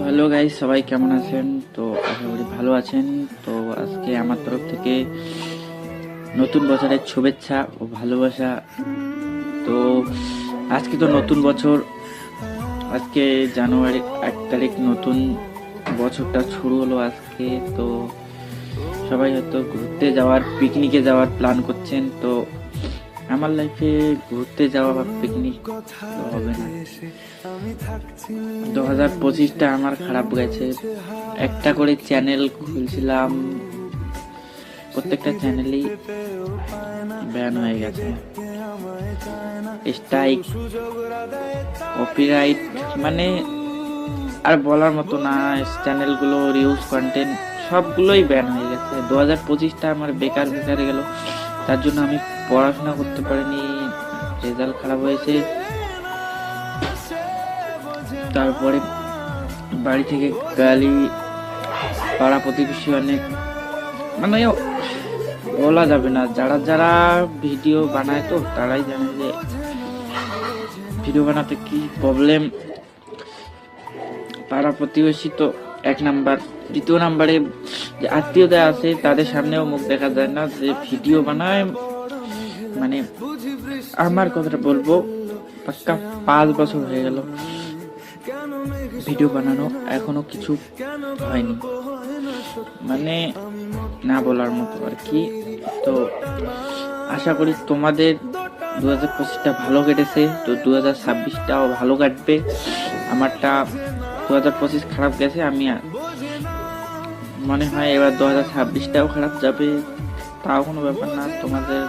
Hello guys, সবাই কেমন আছেন? তো আশা করি ভালো আছেন। তো আজকে আমার তরফ থেকে নতুন বছরের শুভেচ্ছা ও ভালোবাসা। তো আজকে তো নতুন বছর, আজকে জানুয়ারি 1 তারিখ নতুন বছরটা শুরু হলো আজকে। তো সবাই হয়তো ঘুরতে যাওয়ার, পিকনিকে যাওয়ার প্ল্যান করছেন। তো আমার লাইফে ঘুরতে যাওয়া বা পিকনিক হবে না। 2025টা আমার খারাপ গেছে। একটা করে চ্যানেল খুলছিলাম, প্রত্যেকটা চ্যানেলই ব্যান হয়ে গেছে। স্ট্রাইক, কপিরাইট, মানে আর বলার মতো না। চ্যানেলগুলো রিউজ কন্টেন্ট সবগুলোই ব্যান হয়ে গেছে। 2025টা আমার বেকার বেকার গেল। তার জন্য আমি পড়াশোনা করতে পারিনি, রেজাল্ট খারাপ হয়েছে। তারপরে বাড়ি থেকে গালি, পাড়া প্রতিবেশী অনেক, মানে বলা যাবে না। যারা যারা ভিডিও বানায় তো তারাই জানে যে ভিডিও বানাতে কি প্রবলেম। পাড়া প্রতিবেশী তো 1 নাম্বার, 2য় নাম্বারে যে আত্মীয়তা আছে তাদের সামনেও মুখ দেখা যায় না, যে ভিডিও বানায়। মানে আমার কথাটা বলবো, পাক্কা 5 বছর হয়ে গেল ভিডিও বানানো, এখনো কিছু হয়নি, মানে না বলার মতো আর কি। তো আশা করি তোমাদের 2025টা ভালো কেটেছে, তো 2026টাও ভালো কাটবে। আমারটা 2025 খারাপ গেছে, আমি মনে হয় এবার 2026টাও খারাপ যাবে। তাও কোনো ব্যাপার না, তোমাদের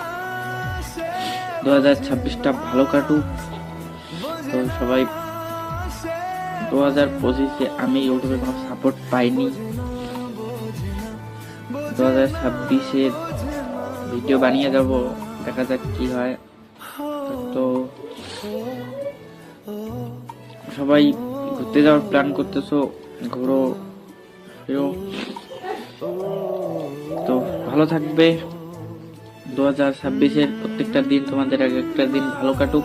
2026টা ভালো কাটুক। তো সবাই 2025-এ আমি ইউটিউবে কোনো সাপোর্ট পাইনি। 2026-এ ভিডিও বানিয়ে যাব, দেখা যাক কি হয়। তো সবাই ঘুরতে যাওয়ার প্ল্যান করতেছো, ঘুরো ফিরো। তো ভালো থাকবে। 2026-এর প্রত্যেকটা দিন তোমাদের এক একটা দিন ভালো কাটুক।